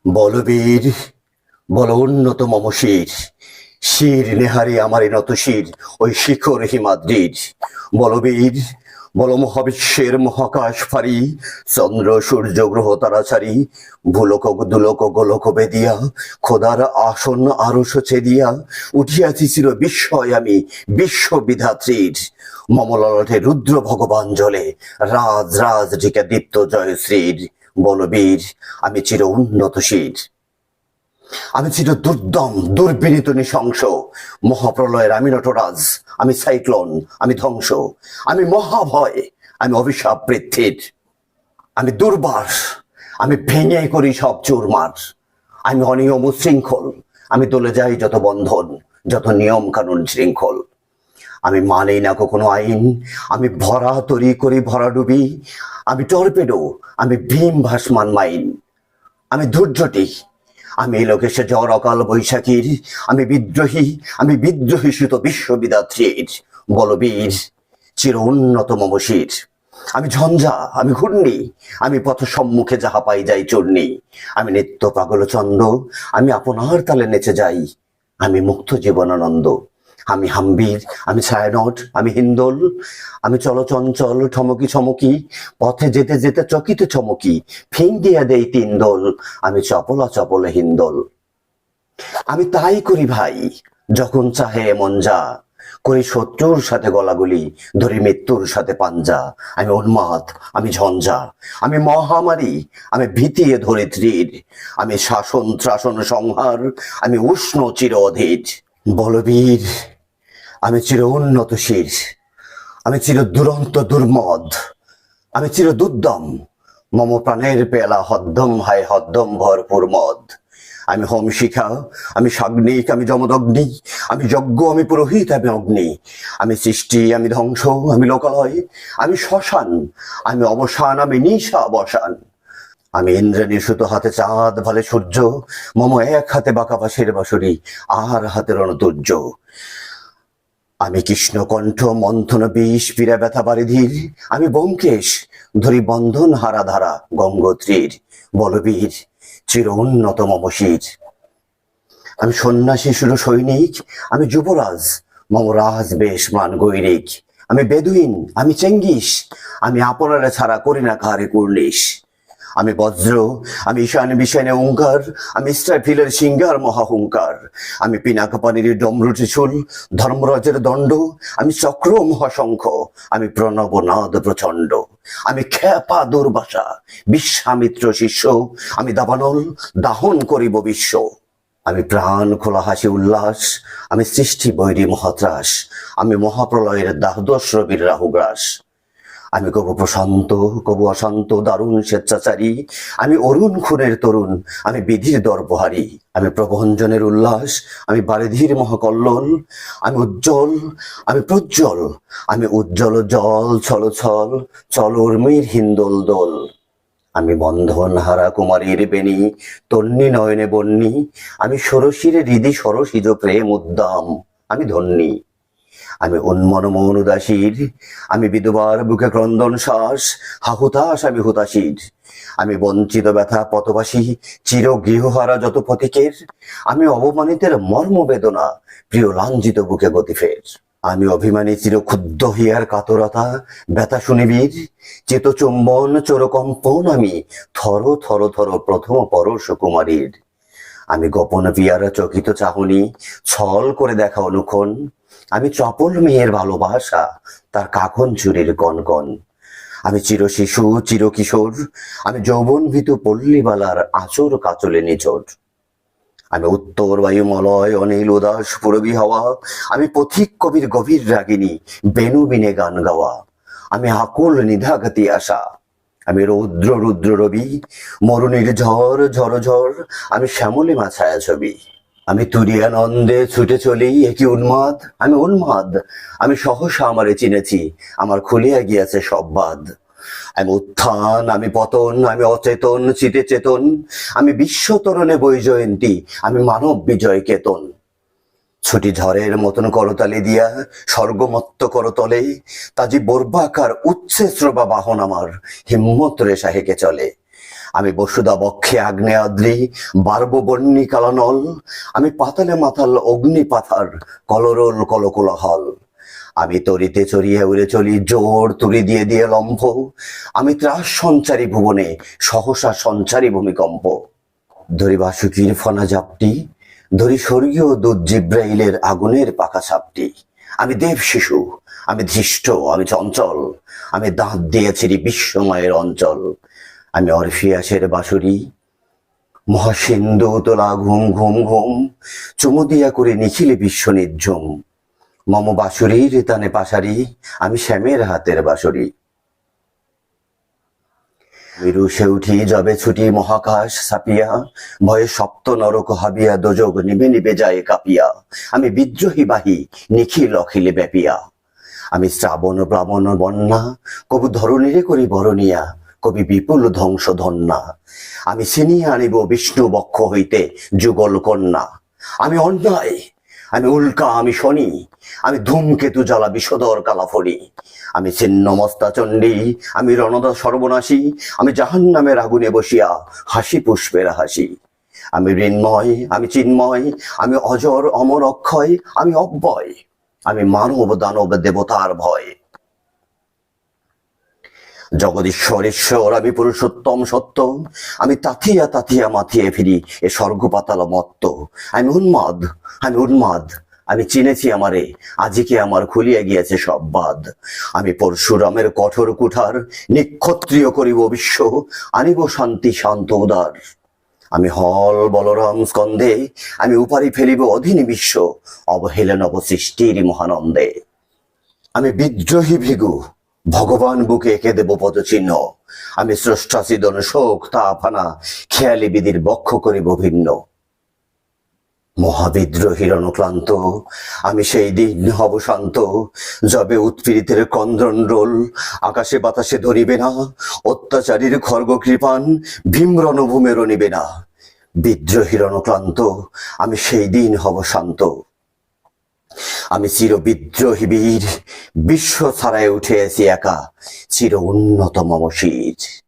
বলবীর, বল উন্নত মম শির, শির নেহারি আমারে নত শির, ওই শিখর হিমাদ্রির। বলবীর, বল মহাবিশ্বের মহাকাশ ফারি, চন্দ্র সূর্য গ্রহ তারা ছাড়ি, ভুলোক দুলোক গোলক বেদিয়া, খোদার আসন আরশ ছেদিয়া, উঠিয়াছি চির বিস্ময় আমি বিশ্ববিধাত্রীর। মম ললাটে রুদ্র ভগবান জলে, রাজ রাজ ঢিকা দীপ্ত জয়শ্রীর। বলবীর, আমি চির উন্নত শির, আমি চির দুর্দম দুর্বিনীত নৃশংস, মহাপ্রলয়ের আমি নটরাজ, আমি সাইক্লোন, আমি ধ্বংস, আমি মহাভয়, আমি অভিশাপ পৃথ্বীর, আমি দুর্বাস, আমি ভেঙে করি সব চুরমার, আমি অনিয়ম উশৃঙ্খল, আমি দলে যাই যত বন্ধন, যত নিয়ম কানুন শৃঙ্খল। আমি মানি না কখনো আইন, আমি ভরা তরি করি ভরা ডুবি, আমি টর্পেডো, আমি ভীম ভাসমান মাইন, আমি ধৈর্যটি, আমি এলোকেশে ঝড় অকাল বৈশাখীর, আমি বিদ্রোহী, আমি বিদ্রোহী সুত বিশ্ববিদাত্রীর। বলবীর, চির উন্নত মম শির, আমি ঝঞ্ঝা, আমি ঘূর্ণি, আমি পথ সম্মুখে যাহা পাই যাই চূর্ণি, আমি নিত্য পাগল চন্দ, আমি আপনার তালে নেচে যাই, আমি মুক্ত জীবনানন্দ। আমি হাম্বির, আমি ছায়ানট, আমি হিন্দোল, আমি চলচঞ্চল ঠমকি ছমকি, পথে যেতে যেতে চকিতে চমকি, ফিং দিয়া দেই তিন দোল, আমি চপলা চপলে হিন্দোল। আমি তাই করি ভাই, যখন চাহে এমন যা, করি শত্রুর সাথে গলাগুলি, ধরি মৃত্যুর সাথে পাঞ্জা। আমি উন্মাদ, আমি ঝঞ্ঝা, আমি মহামারী, আমি ভীতিয়ে ধরিত্রীর, আমি শাসন ত্রাসন সংহার, আমি উষ্ণ চির অধীর। বলবীর, আমি চির উন্নত শির, আমি চির দুরন্ত দুর্মদ, আমি চির দুর্দম, মম প্রাণের পেলা হদ্দম হায় হদ্দম ভরপুর মদ। আমি হোম শিখা, আমি সাগ্নিক, আমি যমদগ্নি, আমি যজ্ঞ, আমি পুরোহিত, আমি অগ্নি, আমি সৃষ্টি, আমি ধ্বংস, আমি লোকালয়, আমি শ্মশান, আমি অবসান, আমি নিশা অবসান। আমি ইন্দ্রাণী সুতো হাতে চাঁদ ভালে সূর্য, মম এক হাতে বাঁকা পাশের বাঁশুরি, আর হাতে রণতুর্য। আমি কৃষ্ণকণ্ঠ মন্থন বিষ পীড়া ব্যথা বারিধির, আমি ব্যোমকেশ, ধরি বন্ধন হারা ধারা গঙ্গোত্রীর। বলবীর, চির উন্নত মম শির, আমি সন্ন্যাসী সুর সৈনিক, আমি যুবরাজ, মম রাজ বেশ মান গৈরিক, আমি বেদুইন, আমি চেঙ্গিস, আমি আপনারা ছাড়া করি না কাহারে কুর্নিশ। আমি বজ্র, আমি ঈশান বিশানে ওঙ্কার, আমি ইস্রাফিলের সিংহার মহাহুঙ্কার, আমি পিনাকপানির ডমরু ত্রিশূল, ধর্মরাজের দণ্ড, আমি চক্র মহাশঙ্খ, আমি প্রণব নাদ প্রচণ্ড, আমি খ্যাপা দুর্বাসা, বিশ্বামিত্র শিষ্য, আমি দাবানল, দাহন করিব বিশ্ব। আমি প্রাণ খোলা হাসি উল্লাস, আমি সৃষ্টি বৈরী মহাত্রাস, আমি মহাপ্রলয়ের দ্বাদশ রবির রাহুগ্রাস। আমি কবু প্রশান্ত, কবু অশান্ত দারুণ স্বেচ্ছাচারী, আমি অরুণ খুনের তরুণ, আমি বিধির দর্পহারী, আমি প্রভঞ্জনের উল্লাস, আমি বারিধির মহাকল্লোল, আমি উজ্জ্বল, আমি প্রজ্জ্বল, আমি উজ্জ্বল জল ছল ছল, চল উর্মির হিন্দোল দোল। আমি বন্ধন হারা কুমারীর বেণী, তন্নি নয়নে বন্যী, আমি ষোড়শীর হৃদি সরসিজ প্রেম উদ্দাম, আমি ধন্যী। আমি উন্মন মন উদাসীর, আমি বিধবার বুকে ক্রন্দন শ্বাস, হাহুতাস আমি হুতাশীর, আমি বঞ্চিত ব্যথা পথবাসী, চির গৃহহারা যত পথিকের, আমি অবমানিতের মর্ম বেদনা, প্রিয় লাঞ্ছিত বুকে গতিফের। আমি অভিমানী চির ক্ষুব্ধ হিয়ার কাতরতা, ব্যথা শুনিবীর, চেতচুম্বন চোরকম্পন আমি, থর থর থর প্রথম পরশ কুমারীর। আমি গোপন পিয়ারা চকিত চাহনি, ছল করে দেখা অনুক্ষণ, আমি চপল মেয়ের ভালোবাসা, তার কাকন চুরির কনকন। আমি চির শিশু চির কিশোর, আমি যৌবন ভীতু পল্লীবালার আচর কাচলে নিচোট। আমি উত্তর বায়ুমলয় অনিল উদাস পুরবী হওয়া, আমি পথিক কবির গভীর রাগিনী, বেনু বিনে গান গাওয়া। আমি আকুল নিধাঘাতি আশা, আমি রৌদ্র রুদ্র রবি, মরুণীর ঝড় ঝড় ঝড়, আমি শ্যামলিমা ছায়া ছবি। আমি তুরিয়ানন্দে ছুটে চলি একই উন্মাদ, আমি উন্মাদ, আমি সহসা আমারে চিনেছি, আমার খুলিয়া গিয়াছে সব বাদ। আমি উত্থান, আমি পতন, আমি অচেতন চিতে চেতন, আমি বিশ্বতরণে বৈজয়ন্তী, আমি মানব বিজয় কেতন। ছুটি ঝড়ের মতন করতালি দিয়া স্বর্গমত্ত করতলে, তাজি বর্বাকার উচ্ছে শ্রবা বাহন আমার, হিম্মত রেশা হেঁকে চলে। আমি বসুদা বক্ষে আগ্নেয়াদ্রি বার্ববর্ণী কালানল, আমি পাতালে মাতাল অগ্নি পাথার কলরোল কলকোলাহল। আমি তরিতে চড়িয়ে উড়ে চলি জোর তুলি দিয়ে দিয়ে লম্ফ, আমি ত্রাস সঞ্চারী ভুবনে সহসা সঞ্চারী ভূমিকম্প। ধরি বাসুকির ফনা জাপটি, ধরি স্বর্গীয় দূত জিব্রাইলের আগুনের পাকা সাপটি। আমি দেব শিশু, আমি ধৃষ্ট, আমি চঞ্চল, আমি দাঁত দিয়েছিরি বিশ্বময়ের অঞ্চল। আমি অরফিয়াসের বাঁশুরি, মহাসিন্ধু তোলা ঘুম ঘুম ঘুম, চুমু দিয়া করে নিখিলে বিশ্ব নির্ঝুম। মম বাঁশুরির তানে পাশারি, আমি শ্যামের হাতের বাঁশুরি। আমি রুষে উঠি যবে ছুটি মহাকাশ ছাপিয়া, ভয়ে সপ্ত নরক হাবিয়া দোজগ নিবে নিবে যায় কাঁপিয়া। আমি বিদ্রোহী বাহী নিখিল অখিলে ব্যাপিয়া। আমি শ্রাবণ প্লাবন বন্যা, কবু ধরণীরে করি বরণিয়া, কবি বিপুল ধ্বংস ধন্যা। আমি ছিনিয়ে আনিব বিষ্ণু বক্ষ হইতে যুগল কন্যা। আমি অন্যায়, আমি উল্কা, আমি শনি, আমি ধূমকেতু জ্বালা বিষধর কালাফড়ি। আমি ছিন্নমস্তা চণ্ডী, আমি রণদা সর্বনাশী, আমি জাহান্নামের আগুনে বসিয়া হাসি পুষ্পের হাসি। আমি ঋন্ময়, আমি চিন্ময়, আমি অজর অমর অক্ষয়, আমি অব্যয়, আমি মানব দানব দেবতার ভয়। জগদীশ্বর ঈশ্বর, আমি পুরুষোত্তম সত্য, আমি তাথিয়া তাথিয়া মাথিয়ে ফিরি এ স্বর্গ পাতাল মত্ত। আমি উন্মাদ, আমি উন্মাদ, আমি চিনেছি আমারে, আজিকে আমার খুলিয়া গিয়েছে সব বাদ। আমি পরশুরামের কঠোর কুঠার, নিক্ষত্রিয় করিব বিশ্ব, আনিব শান্তি শান্ত উদার। আমি হল বলরাম স্কন্ধে, আমি উপারি ফেলিব অধীন বিশ্ব, অবহেলে নব সৃষ্টির মহানন্দে। আমি বিদ্রোহী ভৃগু, ভগবান বুকে এঁকে দেব পদচিহ্ন, আমি স্রষ্টা চিদন শোক তাপহানা, খেয়ালি বিধির বক্ষ করিব ভিন্ন। মহাবিদ্রোহীর অনুক্লান্ত, আমি সেই দিন হব শান্ত, যবে উৎপীড়িতের ক্রন্দন রোল আকাশে বাতাসে ধরিবে না, অত্যাচারীর খর্গ কৃপান ভীম রণভূমে রণিবে না। বিদ্রোহীর অনুক্লান্ত, আমি সেই দিন হব শান্ত। আমি চির বিদ্রোহী বীর, বিশ্ব ছাড়ায় উঠে এসি একা, চির উন্নত মম শির।